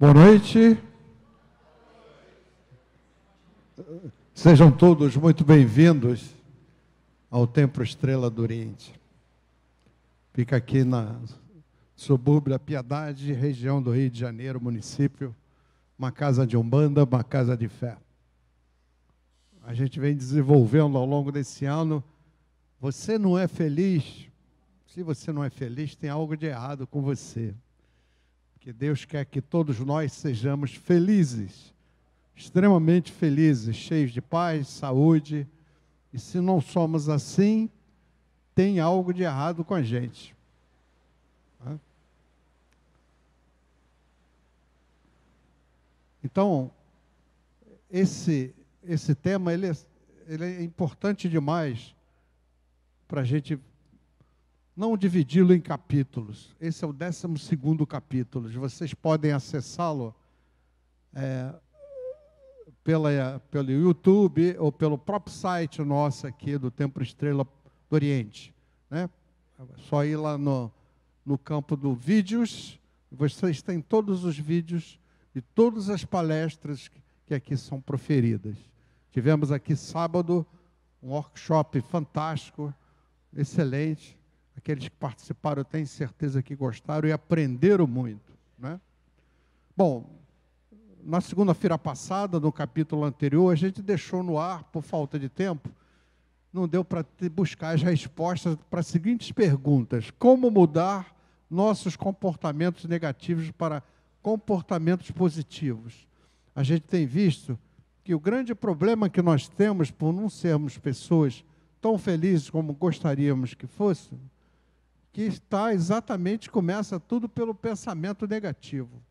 Boa noite. Sejam todos muito bem-vindos ao Templo Estrela do Oriente. Fica aqui na subúrbio da Piedade, região do Rio de Janeiro, município, uma casa de umbanda, uma casa de fé. A gente vem desenvolvendo ao longo desse ano. Você não é feliz? Se você não é feliz, tem algo de errado com você. Porque Deus quer que todos nós sejamos felizes, extremamente felizes, cheios de paz, saúde. E se não somos assim, tem algo de errado com a gente. Então, esse tema ele é importante demais para a gente não dividi-lo em capítulos. Esse é o 12º capítulo. Vocês podem acessá-lo pelo YouTube ou pelo próprio site nosso aqui do Templo Estrela do Oriente. Né? É só ir lá no campo do vídeos. Vocês têm todos os vídeos de todas as palestras que aqui são proferidas. Tivemos aqui sábado um workshop fantástico, excelente. Aqueles que participaram, eu tenho certeza que gostaram e aprenderam muito. Né? Bom, na segunda-feira passada, no capítulo anterior, a gente deixou no ar, por falta de tempo, não deu para buscar as respostas para as seguintes perguntas. Como mudar nossos comportamentos negativos para comportamentos positivos? A gente tem visto que o grande problema que nós temos por não sermos pessoas tão felizes como gostaríamos que fôssemos, que começa tudo pelo pensamento negativo.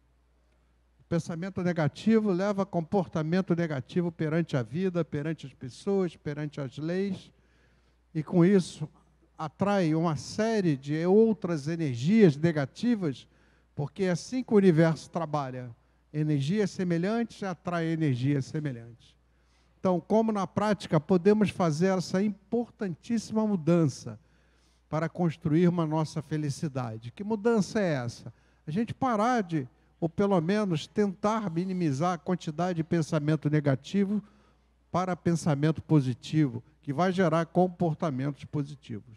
O pensamento negativo leva a comportamento negativo perante a vida, perante as pessoas, perante as leis, e com isso atrai uma série de outras energias negativas, porque é assim que o universo trabalha. Energias semelhantes atraem energias semelhantes. Então, como na prática podemos fazer essa importantíssima mudança para construir uma nossa felicidade? Que mudança é essa? A gente parar de, ou pelo menos tentar minimizar a quantidade de pensamento negativo para pensamento positivo, que vai gerar comportamentos positivos.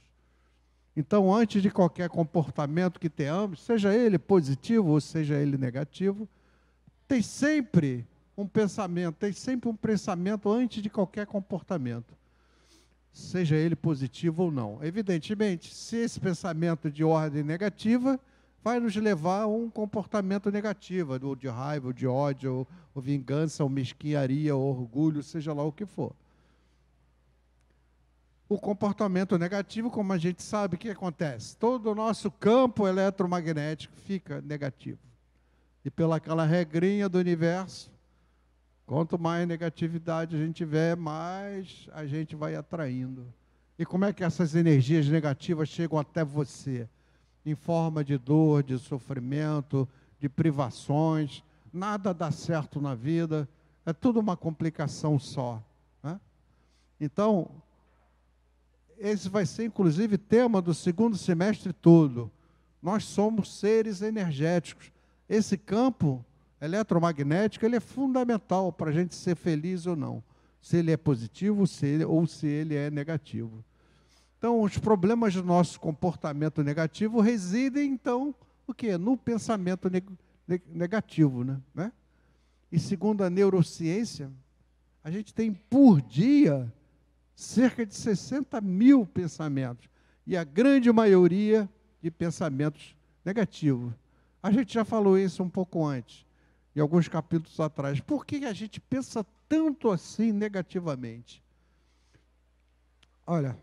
Então, antes de qualquer comportamento que tenhamos, seja ele positivo ou seja ele negativo, tem sempre um pensamento antes de qualquer comportamento, seja ele positivo ou não. Evidentemente, se esse pensamento de ordem negativa vai nos levar a um comportamento negativo, ou de raiva, ou de ódio, ou vingança, ou mesquinharia, ou orgulho, seja lá o que for. O comportamento negativo, como a gente sabe, o que acontece? Todo o nosso campo eletromagnético fica negativo. E pelaquela regrinha do universo, quanto mais negatividade a gente tiver, mais a gente vai atraindo. E como é que essas energias negativas chegam até você? Em forma de dor, de sofrimento, de privações. Nada dá certo na vida. É tudo uma complicação só. Né? Então, esse vai ser, inclusive, tema do segundo semestre todo. Nós somos seres energéticos. Esse campo eletromagnético ele é fundamental para a gente ser feliz ou não. Se ele é positivo ou se ele é negativo. Então, os problemas do nosso comportamento negativo residem, então, o quê? No pensamento negativo. Né? E segundo a neurociência, a gente tem por dia cerca de 60 mil pensamentos. E a grande maioria de pensamentos negativos. A gente já falou isso um pouco antes, em alguns capítulos atrás. Por que a gente pensa tanto assim negativamente? Olha,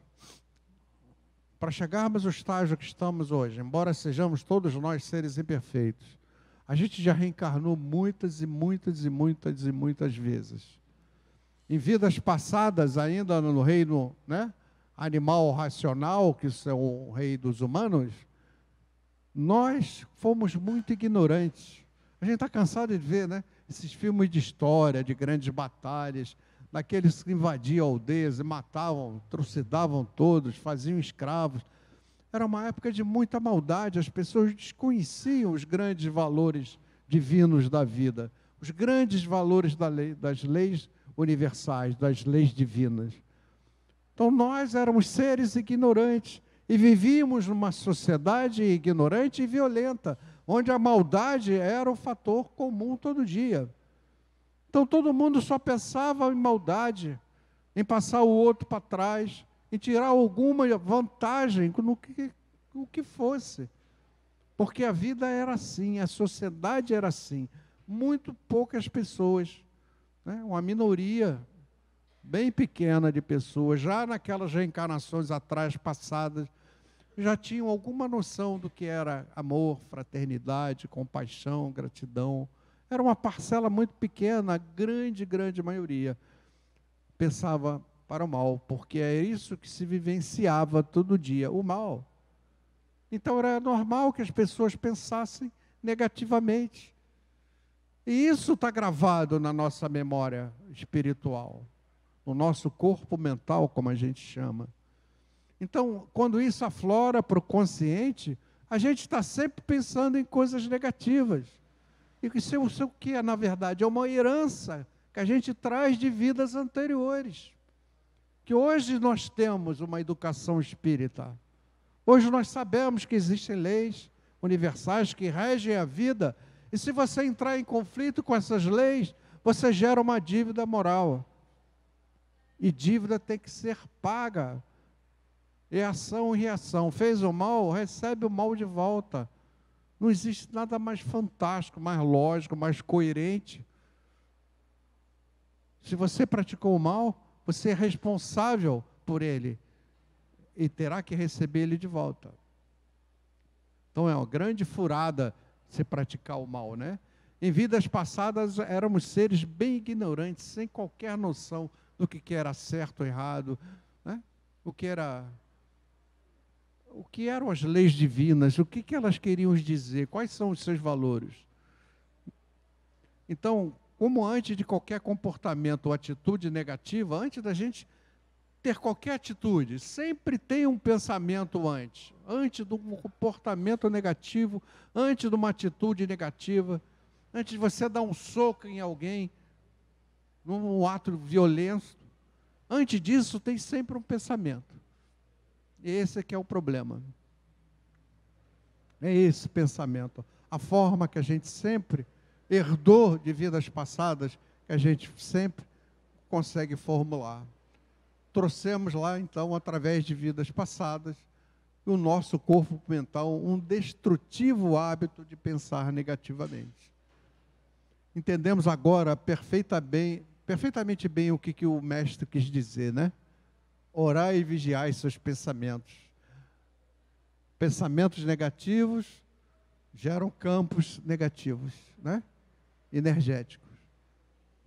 para chegarmos ao estágio que estamos hoje, embora sejamos todos nós seres imperfeitos, a gente já reencarnou muitas vezes. Em vidas passadas, ainda no reino, né, animal racional, que é o rei dos humanos, nós fomos muito ignorantes. A gente está cansado de ver, né, esses filmes de história, de grandes batalhas, daqueles que invadiam aldeias e matavam, trucidavam todos, faziam escravos. Era uma época de muita maldade, as pessoas desconheciam os grandes valores divinos da vida, os grandes valores das leis universais, das leis divinas. Então nós éramos seres ignorantes e vivíamos numa sociedade ignorante e violenta, onde a maldade era o fator comum todo dia. Então todo mundo só pensava em maldade, em passar o outro para trás, em tirar alguma vantagem no que fosse. Porque a vida era assim, a sociedade era assim. Muito poucas pessoas, né? Uma minoria bem pequena de pessoas, já naquelas reencarnações atrás passadas, já tinham alguma noção do que era amor, fraternidade, compaixão, gratidão. Era uma parcela muito pequena, a grande maioria pensava para o mal, porque é isso que se vivenciava todo dia, o mal. Então era normal que as pessoas pensassem negativamente. E isso está gravado na nossa memória espiritual, no nosso corpo mental, como a gente chama. Então, quando isso aflora para o consciente, a gente está sempre pensando em coisas negativas. E isso o que é, na verdade, é uma herança que a gente traz de vidas anteriores. Que hoje nós temos uma educação espírita. Hoje nós sabemos que existem leis universais que regem a vida, e se você entrar em conflito com essas leis, você gera uma dívida moral. E dívida tem que ser paga. É ação e reação. Fez o mal, recebe o mal de volta. Não existe nada mais fantástico, mais lógico, mais coerente. Se você praticou o mal, você é responsável por ele e terá que receber ele de volta. Então é uma grande furada você praticar o mal, né? Em vidas passadas éramos seres bem ignorantes, sem qualquer noção do que era certo ou errado, né? O que eram as leis divinas, o que elas queriam dizer, quais são os seus valores. Então, como antes de qualquer comportamento ou atitude negativa, antes da gente ter qualquer atitude, sempre tem um pensamento antes de um comportamento negativo, antes de uma atitude negativa, antes de você dar um soco em alguém, num ato violento, antes disso tem sempre um pensamento. Esse é que é o problema. É esse pensamento. A forma que a gente sempre herdou de vidas passadas, que a gente sempre consegue formular. Trouxemos lá, então, através de vidas passadas, o nosso corpo mental, um destrutivo hábito de pensar negativamente. Entendemos agora perfeitamente bem o que o mestre quis dizer, né? Orai e vigiai seus pensamentos. Pensamentos negativos geram campos negativos, né? Energéticos,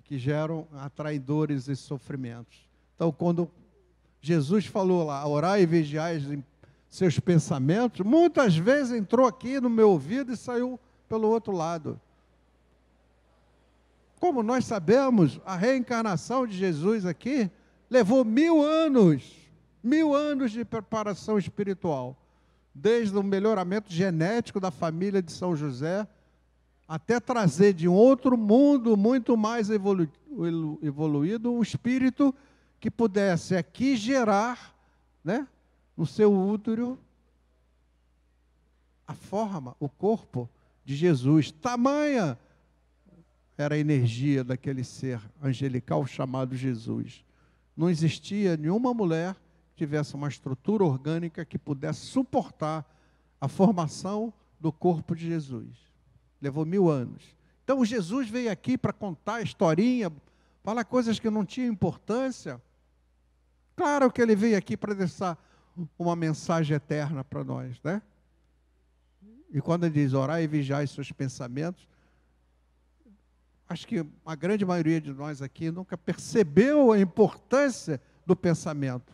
que geram atraidores e sofrimentos. Então, quando Jesus falou lá, orai e vigiai seus pensamentos, muitas vezes entrou aqui no meu ouvido e saiu pelo outro lado. Como nós sabemos, a reencarnação de Jesus aqui levou 1000 anos de preparação espiritual, desde o melhoramento genético da família de São José, até trazer de um outro mundo muito mais evoluído um espírito que pudesse aqui gerar, né, no seu útero a forma, o corpo de Jesus. Tamanha era a energia daquele ser angelical chamado Jesus. Não existia nenhuma mulher que tivesse uma estrutura orgânica que pudesse suportar a formação do corpo de Jesus. Levou 1000 anos. Então Jesus veio aqui para contar a historinha, falar coisas que não tinham importância. Claro que ele veio aqui para deixar uma mensagem eterna para nós, né? E quando ele diz orar e vigiar seus pensamentos, acho que a grande maioria de nós aqui nunca percebeu a importância do pensamento.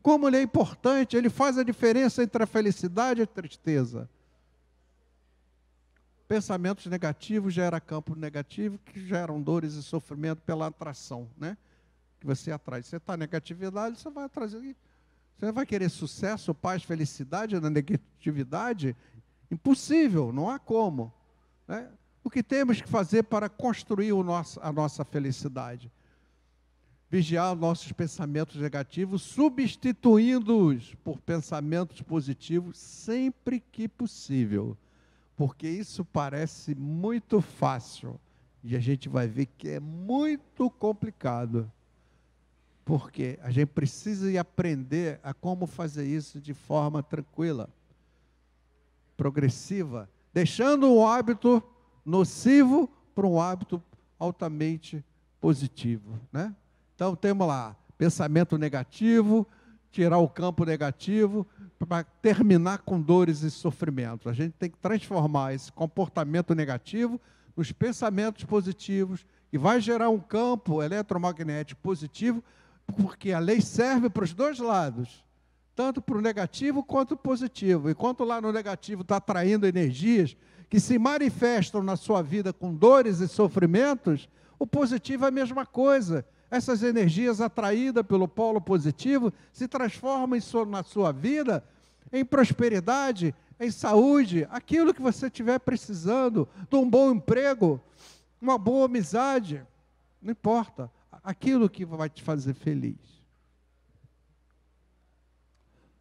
Como ele é importante, ele faz a diferença entre a felicidade e a tristeza. Pensamentos negativos geram campo negativo, que geram dores e sofrimento pela atração, né? Que você atrai. Você está negatividade, você vai trazer. Você vai querer sucesso, paz, felicidade na negatividade? Impossível, não há como, né? O que temos que fazer para construir a nossa felicidade? Vigiar nossos pensamentos negativos, substituindo-os por pensamentos positivos sempre que possível. Porque isso parece muito fácil e a gente vai ver que é muito complicado. Porque a gente precisa ir aprender a como fazer isso de forma tranquila, progressiva, deixando um hábito nocivo para um hábito altamente positivo, né? Então, temos lá, pensamento negativo, tirar o campo negativo, para terminar com dores e sofrimentos. A gente tem que transformar esse comportamento negativo nos pensamentos positivos, e vai gerar um campo eletromagnético positivo, porque a lei serve para os dois lados, tanto para o negativo quanto para o positivo. Enquanto lá no negativo está atraindo energias que se manifestam na sua vida com dores e sofrimentos, o positivo é a mesma coisa. Essas energias atraídas pelo polo positivo se transformam na sua vida em prosperidade, em saúde, aquilo que você estiver precisando, de um bom emprego, uma boa amizade, não importa, aquilo que vai te fazer feliz.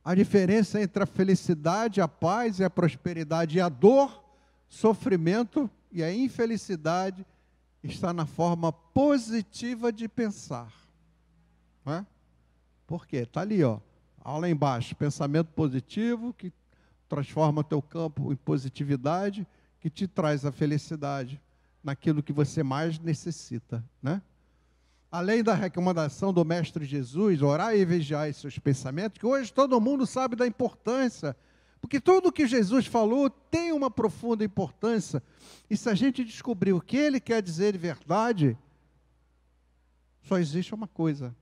A diferença entre a felicidade, a paz e a prosperidade e a dor, sofrimento e a infelicidade está na forma positiva de pensar. Não é? Por quê? Está ali, ó, lá embaixo, pensamento positivo, que transforma teu campo em positividade, que te traz a felicidade naquilo que você mais necessita, né? Além da recomendação do Mestre Jesus, orar e vigiar seus pensamentos, que hoje todo mundo sabe da importância, porque tudo que Jesus falou tem uma profunda importância, e se a gente descobrir o que ele quer dizer de verdade, só existe uma coisa: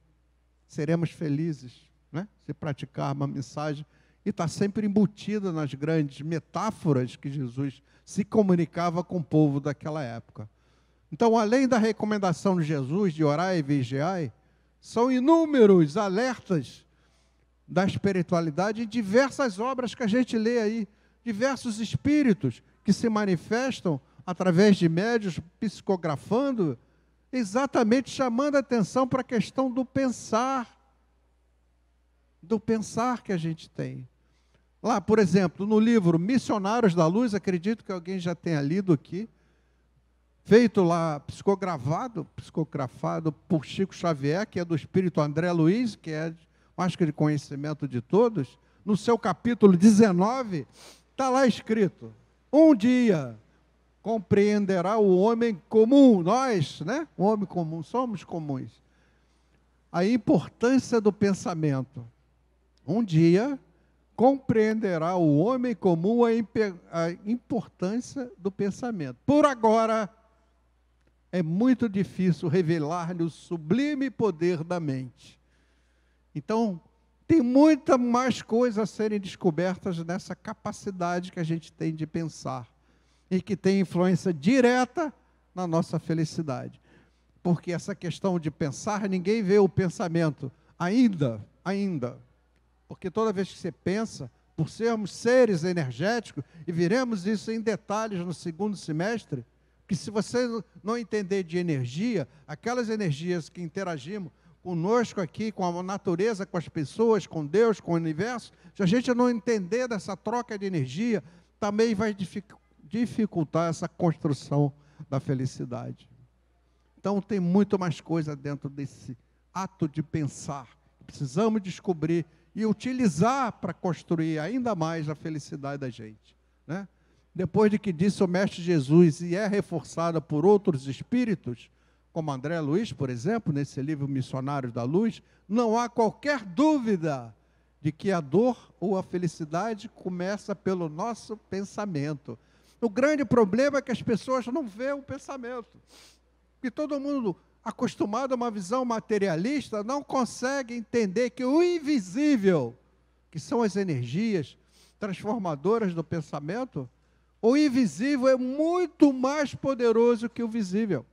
seremos felizes, né? Se praticar uma mensagem, e está sempre embutida nas grandes metáforas que Jesus se comunicava com o povo daquela época. Então, além da recomendação de Jesus de orar e vigiar, são inúmeros alertas da espiritualidade em diversas obras que a gente lê aí, diversos espíritos que se manifestam através de médiuns psicografando, exatamente chamando a atenção para a questão do pensar que a gente tem. Lá, por exemplo, no livro Missionários da Luz, acredito que alguém já tenha lido aqui, feito lá, psicografado por Chico Xavier, que é do espírito André Luiz, que é, acho que de conhecimento de todos, no seu capítulo 19, está lá escrito: um dia compreenderá o homem comum, nós, né? O homem comum, somos comuns, a importância do pensamento. Um dia compreenderá o homem comum a importância do pensamento. Por agora, é muito difícil revelar-lhe o sublime poder da mente. Então, tem muita mais coisa a serem descobertas nessa capacidade que a gente tem de pensar, e que tem influência direta na nossa felicidade. Porque essa questão de pensar, ninguém vê o pensamento ainda. Porque toda vez que você pensa, por sermos seres energéticos, e veremos isso em detalhes no segundo semestre, que se você não entender de energia, aquelas energias que interagimos conosco aqui, com a natureza, com as pessoas, com Deus, com o universo, se a gente não entender dessa troca de energia, também vai dificultar essa construção da felicidade. Então, tem muito mais coisa dentro desse ato de pensar. Precisamos descobrir e utilizar para construir ainda mais a felicidade da gente, né? Depois de que disse o Mestre Jesus, e é reforçada por outros espíritos, como André Luiz, por exemplo, nesse livro Missionários da Luz, não há qualquer dúvida de que a dor ou a felicidade começa pelo nosso pensamento. O grande problema é que as pessoas não veem o pensamento. Porque todo mundo acostumado a uma visão materialista não consegue entender que o invisível, que são as energias transformadoras do pensamento, o invisível é muito mais poderoso que o visível.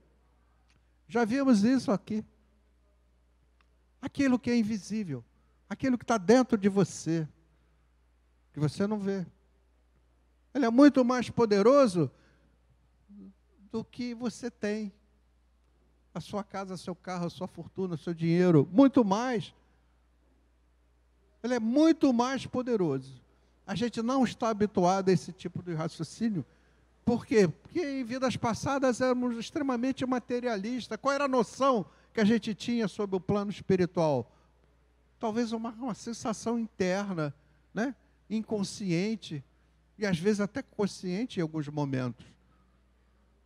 Já vimos isso aqui. Aquilo que é invisível, aquilo que está dentro de você, que você não vê. Ele é muito mais poderoso do que você tem. A sua casa, seu carro, a sua fortuna, o seu dinheiro, muito mais. Ele é muito mais poderoso. A gente não está habituado a esse tipo de raciocínio. Por quê? Porque em vidas passadas éramos extremamente materialistas. Qual era a noção que a gente tinha sobre o plano espiritual? Talvez uma sensação interna, né? Inconsciente, e às vezes até consciente em alguns momentos.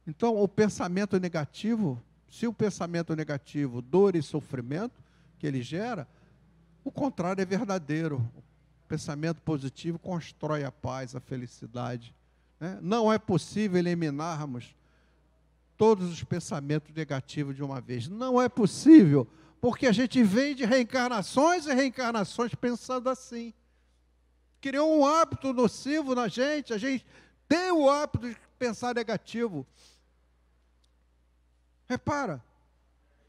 Então, o pensamento negativo, se o pensamento negativo, dor e sofrimento que ele gera, o contrário é verdadeiro. O pensamento positivo constrói a paz, a felicidade. Né? Não é possível eliminarmos todos os pensamentos negativos de uma vez. Não é possível, porque a gente vem de reencarnações e reencarnações pensando assim. Criou um hábito nocivo na gente, a gente tem o hábito de pensar negativo. Repara,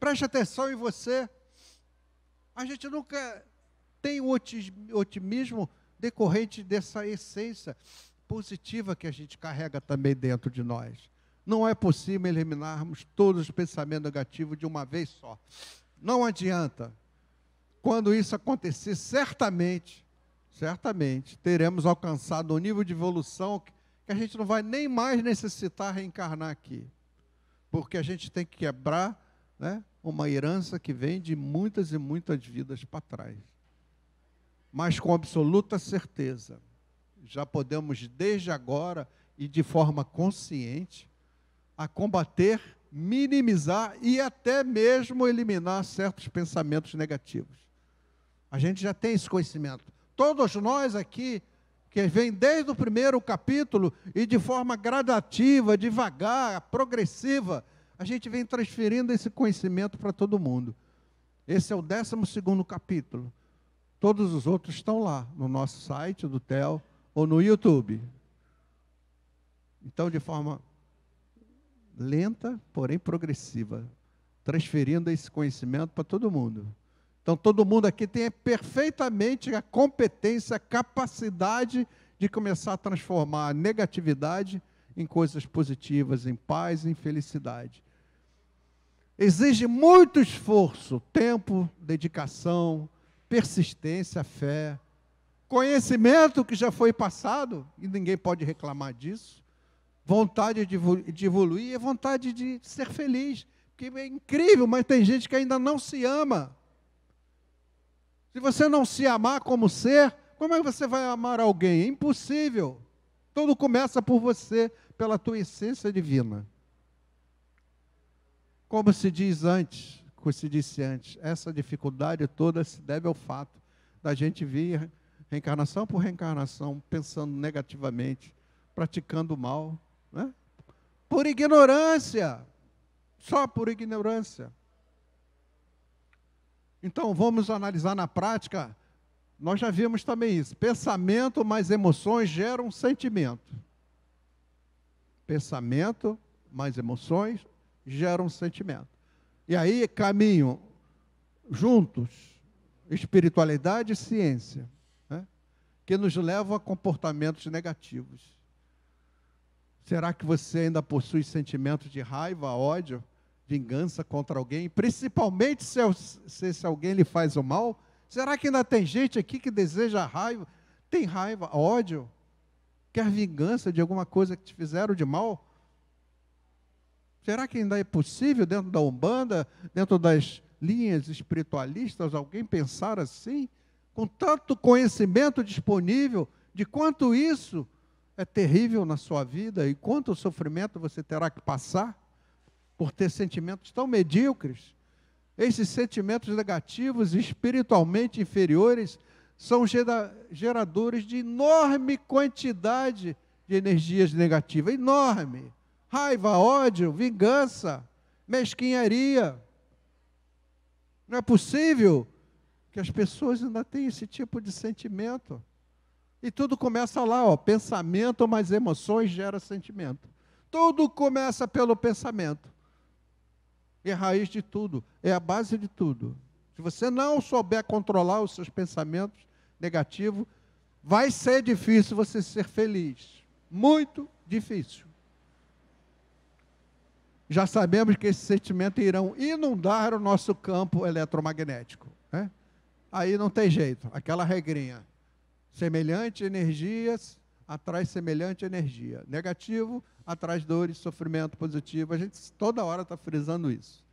preste atenção em você. A gente nunca tem o otimismo decorrente dessa essência positiva que a gente carrega também dentro de nós. Não é possível eliminarmos todos os pensamentos negativos de uma vez só. Não adianta. Quando isso acontecer, certamente, teremos alcançado um nível de evolução que a gente não vai nem mais necessitar reencarnar aqui. Porque a gente tem que quebrar, né, uma herança que vem de muitas e muitas vidas para trás. Mas com absoluta certeza, já podemos desde agora e de forma consciente a combater, minimizar e até mesmo eliminar certos pensamentos negativos. A gente já tem esse conhecimento. Todos nós aqui, que vem desde o primeiro capítulo e de forma gradativa, devagar, progressiva, a gente vem transferindo esse conhecimento para todo mundo. Esse é o 12º capítulo. Todos os outros estão lá, no nosso site do TEL ou no YouTube. Então, de forma lenta, porém progressiva, transferindo esse conhecimento para todo mundo. Então, todo mundo aqui tem perfeitamente a competência, a capacidade de começar a transformar a negatividade em coisas positivas, em paz, em felicidade. Exige muito esforço, tempo, dedicação, persistência, fé, conhecimento que já foi passado, e ninguém pode reclamar disso, vontade de evoluir e vontade de ser feliz. Porque é incrível, mas tem gente que ainda não se ama. Se você não se amar como ser, como é que você vai amar alguém? É impossível. Tudo começa por você, pela tua essência divina. Como se disse antes, essa dificuldade toda se deve ao fato da gente vir reencarnação por reencarnação, pensando negativamente, praticando mal, né? Por ignorância, só por ignorância. Então, vamos analisar na prática. Nós já vimos também isso. Pensamento mais emoções geram sentimento. Pensamento mais emoções geram sentimento. E aí caminham juntos espiritualidade e ciência, né, que nos levam a comportamentos negativos. Será que você ainda possui sentimentos de raiva, ódio, vingança contra alguém, principalmente se alguém lhe faz o mal? Será que ainda tem gente aqui que deseja raiva, tem raiva, ódio, quer vingança de alguma coisa que te fizeram de mal? Será que ainda é possível dentro da Umbanda, dentro das linhas espiritualistas, alguém pensar assim? Com tanto conhecimento disponível de quanto isso é terrível na sua vida e quanto sofrimento você terá que passar por ter sentimentos tão medíocres. Esses sentimentos negativos, espiritualmente inferiores, são geradores de enorme quantidade de energias negativas, enorme. Raiva, ódio, vingança, mesquinharia. Não é possível que as pessoas ainda tenham esse tipo de sentimento. E tudo começa lá, ó, pensamento mais emoções gera sentimento. Tudo começa pelo pensamento. É a raiz de tudo, é a base de tudo. Se você não souber controlar os seus pensamentos negativos, vai ser difícil você ser feliz. Muito difícil. já sabemos que esses sentimentos irão inundar o nosso campo eletromagnético, né? Aí não tem jeito, aquela regrinha. Semelhante energias atrai semelhante energia. Negativo atrai dores, sofrimento. Positivo, a gente toda hora está frisando isso.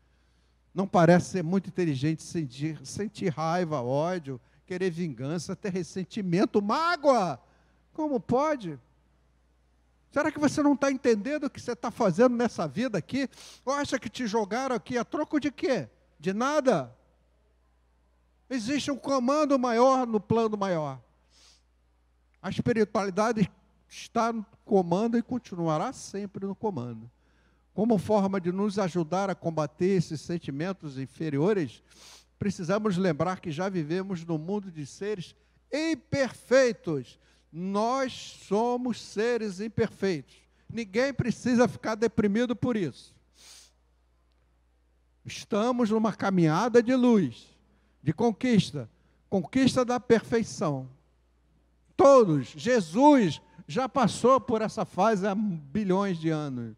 Não parece ser muito inteligente sentir raiva, ódio, querer vingança, ter ressentimento, mágoa. Como pode? Será que você não está entendendo o que você está fazendo nessa vida aqui? Ou acha que te jogaram aqui a troco de quê? De nada. Existe um comando maior no plano maior. A espiritualidade está no comando e continuará sempre no comando. Como forma de nos ajudar a combater esses sentimentos inferiores, precisamos lembrar que já vivemos num mundo de seres imperfeitos. Nós somos seres imperfeitos. Ninguém precisa ficar deprimido por isso. Estamos numa caminhada de luz, de conquista, conquista da perfeição. Todos, Jesus já passou por essa fase há bilhões de anos,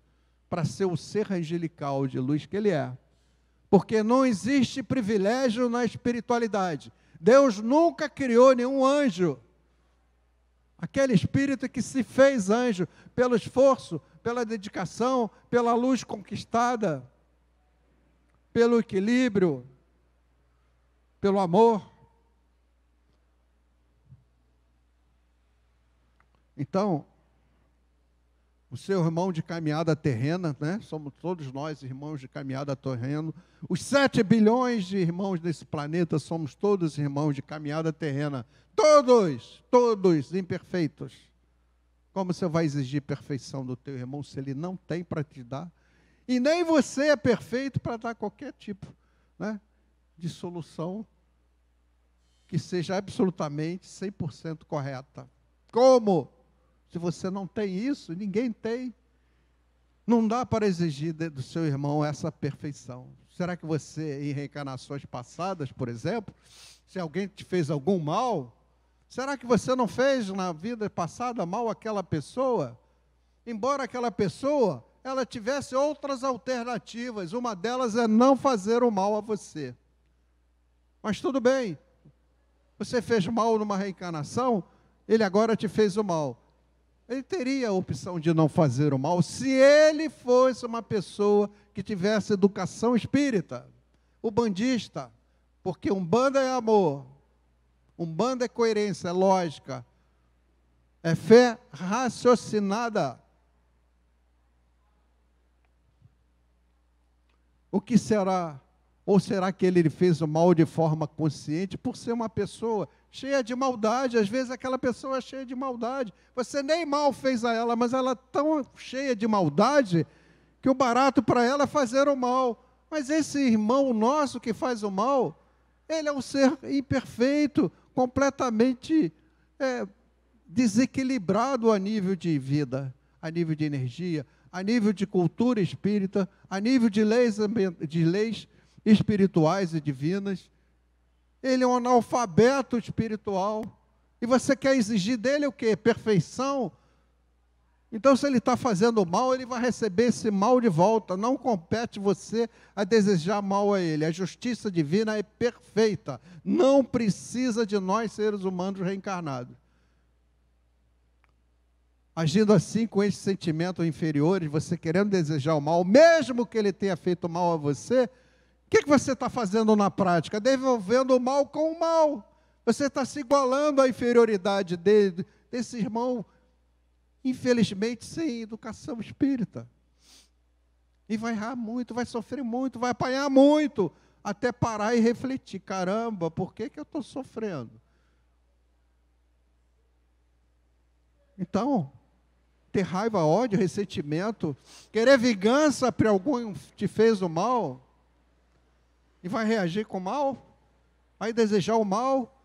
para ser o ser angelical de luz que ele é. Porque não existe privilégio na espiritualidade. Deus nunca criou nenhum anjo. Aquele espírito que se fez anjo pelo esforço, pela dedicação, pela luz conquistada, pelo equilíbrio, pelo amor. Então, o seu irmão de caminhada terrena, né? Somos todos nós irmãos de caminhada terrena. Os 7 bilhões de irmãos desse planeta somos todos irmãos de caminhada terrena. Todos imperfeitos. Como você vai exigir perfeição do teu irmão se ele não tem para te dar? E nem você é perfeito para dar qualquer tipo, né, de solução que seja absolutamente 100% correta. Como? Se você não tem isso, ninguém tem. Não dá para exigir do seu irmão essa perfeição. Será que você, em reencarnações passadas, por exemplo, se alguém te fez algum mal, será que você não fez na vida passada mal àquela pessoa? Embora aquela pessoa, ela tivesse outras alternativas. Uma delas é não fazer o mal a você. Mas tudo bem. Você fez mal numa reencarnação, ele agora te fez o mal. Ele teria a opção de não fazer o mal se ele fosse uma pessoa que tivesse educação espírita. O bandista, porque umbanda é amor, umbanda é coerência, é lógica, é fé raciocinada. O que será? Ou será que ele fez o mal de forma consciente por ser uma pessoa cheia de maldade? Às vezes aquela pessoa é cheia de maldade. Você nem mal fez a ela, mas ela é tão cheia de maldade que o barato para ela é fazer o mal. Mas esse irmão nosso que faz o mal, ele é um ser imperfeito, completamente desequilibrado a nível de vida, a nível de energia, a nível de cultura espírita, a nível de leis espirituais e divinas. Ele é um analfabeto espiritual. E você quer exigir dele o quê? Perfeição? Então, se ele está fazendo mal, ele vai receber esse mal de volta. Não compete você a desejar mal a ele. A justiça divina é perfeita. Não precisa de nós, seres humanos reencarnados. Agindo assim, com esses sentimentos inferiores, você querendo desejar o mal, mesmo que ele tenha feito mal a você, o que você está fazendo na prática? Devolvendo o mal com o mal. Você está se igualando à inferioridade desse irmão, infelizmente, sem educação espírita. E vai errar muito, vai sofrer muito, vai apanhar muito, até parar e refletir. Caramba, por que eu estou sofrendo? Então, ter raiva, ódio, ressentimento, querer vingança para algum que te fez o mal, e vai reagir com mal, vai desejar o mal,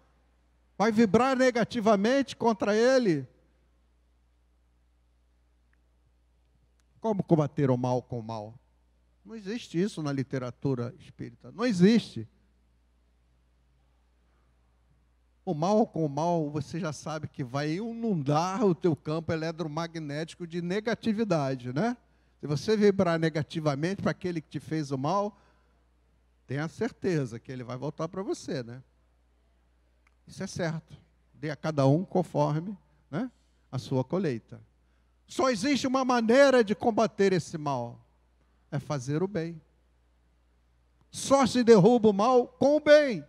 vai vibrar negativamente contra ele. Como combater o mal com o mal? Não existe isso na literatura espírita, não existe. O mal com o mal, você já sabe que vai inundar o teu campo eletromagnético de negatividade, né? Se você vibrar negativamente para aquele que te fez o mal, tenha certeza que ele vai voltar para você, né? Isso é certo. Dê a cada um conforme, né, a sua colheita. Só existe uma maneira de combater esse mal. É fazer o bem. Só se derruba o mal com o bem.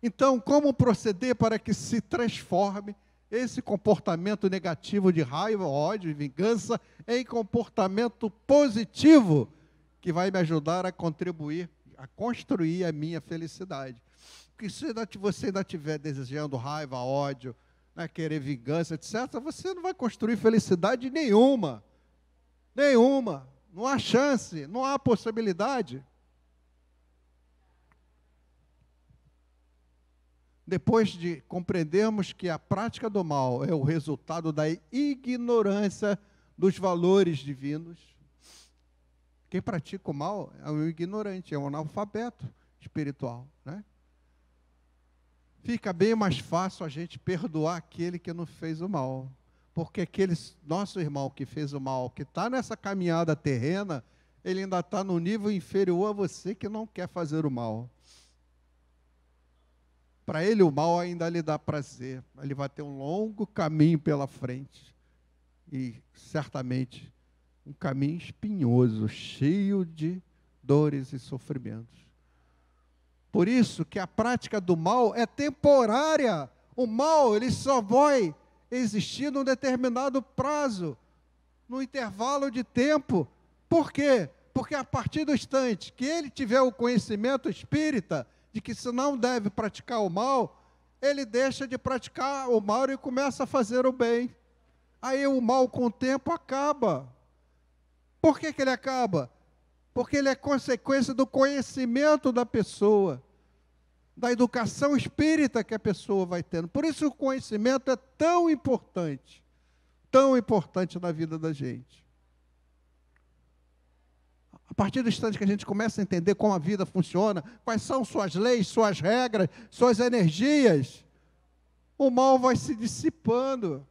Então, como proceder para que se transforme esse comportamento negativo de raiva, ódio e vingança em comportamento positivo que vai me ajudar a contribuir, a construir a minha felicidade? Porque se você ainda estiver desejando raiva, ódio, né, querer vingança, etc., você não vai construir felicidade nenhuma. Nenhuma. Não há chance, não há possibilidade. Depois de compreendermos que a prática do mal é o resultado da ignorância dos valores divinos, quem pratica o mal é um ignorante, é um analfabeto espiritual, né? Fica bem mais fácil a gente perdoar aquele que nos fez o mal, porque aquele nosso irmão que fez o mal, que está nessa caminhada terrena, ele ainda está no nível inferior a você que não quer fazer o mal. Para ele o mal ainda lhe dá prazer, ele vai ter um longo caminho pela frente, e certamente um caminho espinhoso, cheio de dores e sofrimentos. Por isso que a prática do mal é temporária. O mal, ele só vai existir num determinado prazo, num intervalo de tempo. Por quê? Porque a partir do instante que ele tiver o conhecimento espírita de que se não deve praticar o mal, ele deixa de praticar o mal e começa a fazer o bem. Aí o mal com o tempo acaba. Por que ele acaba? Porque ele é consequência do conhecimento da pessoa, da educação espírita que a pessoa vai tendo. Por isso o conhecimento é tão importante na vida da gente. A partir do instante que a gente começa a entender como a vida funciona, quais são suas leis, suas regras, suas energias, o mal vai se dissipando.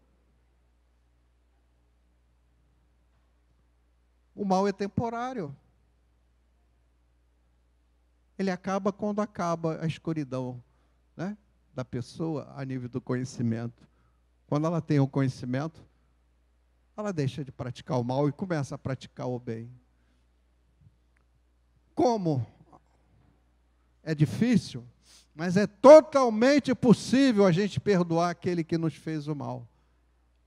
O mal é temporário. Ele acaba quando acaba a escuridão, né, da pessoa a nível do conhecimento. Quando ela tem o conhecimento, ela deixa de praticar o mal e começa a praticar o bem. Como? É difícil, mas é totalmente possível a gente perdoar aquele que nos fez o mal.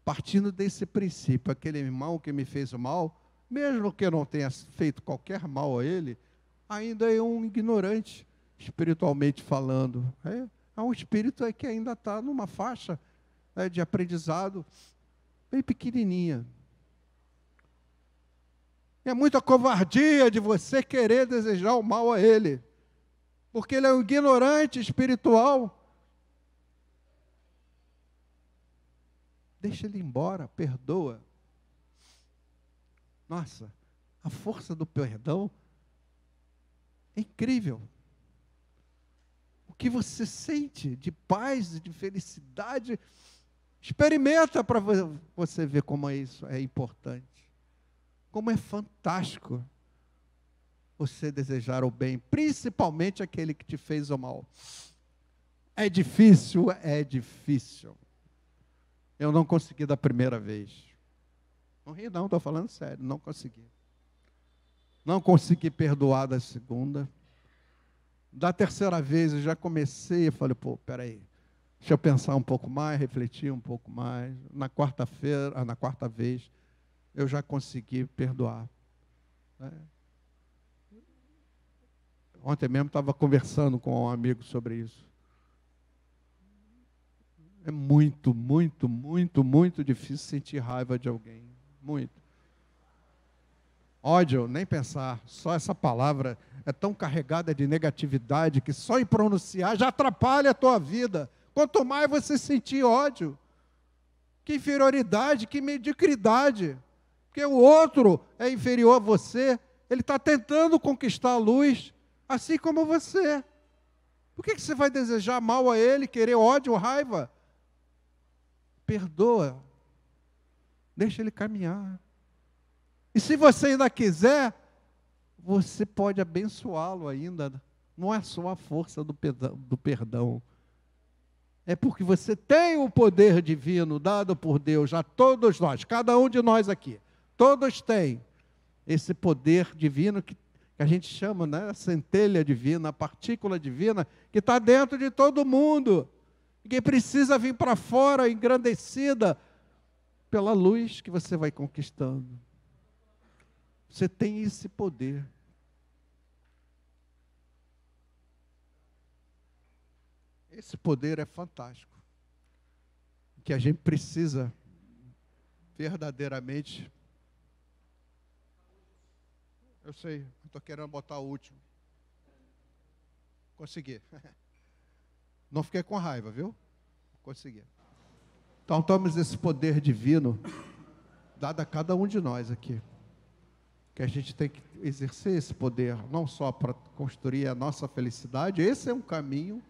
Partindo desse princípio, aquele irmão que me fez o mal, mesmo que eu não tenha feito qualquer mal a ele, ainda é um ignorante, espiritualmente falando. É um espírito que ainda está numa faixa de aprendizado bem pequenininha. É muita covardia de você querer desejar o mal a ele, porque ele é um ignorante espiritual. Deixa ele embora, perdoa. Nossa, a força do perdão é incrível. O que você sente de paz e de felicidade, experimenta para você ver como isso é importante. Como é fantástico você desejar o bem, principalmente aquele que te fez o mal. É difícil, é difícil. Eu não consegui da primeira vez. Não ri não, estou falando sério, não consegui. Não consegui perdoar da segunda. Da terceira vez eu já comecei, eu falei, peraí, deixa eu pensar um pouco mais, refletir um pouco mais. Na quarta vez, eu já consegui perdoar. Ontem mesmo estava conversando com um amigo sobre isso. É muito, muito, muito, muito difícil sentir raiva de alguém. Muito. Ódio, nem pensar. Só essa palavra é tão carregada de negatividade que só em pronunciar já atrapalha a tua vida. Quanto mais você sentir ódio. Que inferioridade, que mediocridade. Porque o outro é inferior a você. Ele está tentando conquistar a luz, assim como você. Por que você vai desejar mal a ele, querer ódio ou raiva? Perdoa. Deixa ele caminhar. E se você ainda quiser, você pode abençoá-lo ainda. Não é só a força do perdão. É porque você tem o poder divino dado por Deus a todos nós, cada um de nós aqui. Todos têm esse poder divino que a gente chama, né, a centelha divina, a partícula divina, que está dentro de todo mundo. E que precisa vir para fora, engrandecida pela luz que você vai conquistando. Você tem esse poder. Esse poder é fantástico. Que a gente precisa verdadeiramente. Eu sei, estou querendo botar o último. Consegui. Não fiquei com raiva, viu? Consegui. Então, temos esse poder divino dado a cada um de nós aqui. Que a gente tem que exercer esse poder, não só para construir a nossa felicidade, esse é um caminho,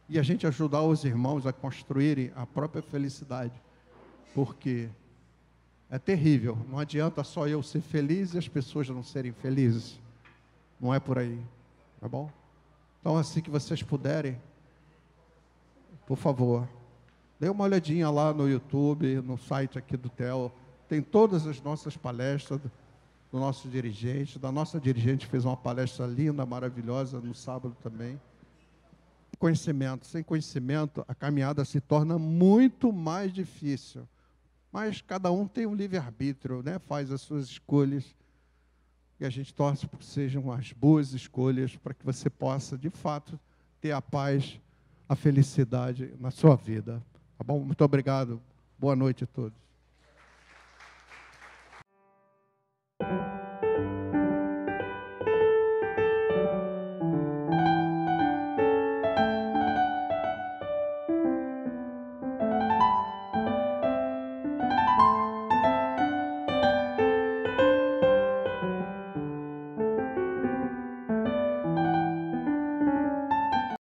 e a gente ajudar os irmãos a construírem a própria felicidade, porque é terrível, não adianta só eu ser feliz e as pessoas não serem felizes, não é por aí, tá bom? Então, assim que vocês puderem, por favor, dê uma olhadinha lá no YouTube, no site aqui do TEL, tem todas as nossas palestras, do nosso dirigente, da nossa dirigente, fez uma palestra linda, maravilhosa, no sábado também. Conhecimento. Sem conhecimento, a caminhada se torna muito mais difícil. Mas cada um tem um livre-arbítrio, né? Faz as suas escolhas. E a gente torce para que sejam as boas escolhas, para que você possa, de fato, ter a paz, a felicidade na sua vida. Tá bom? Muito obrigado. Boa noite a todos.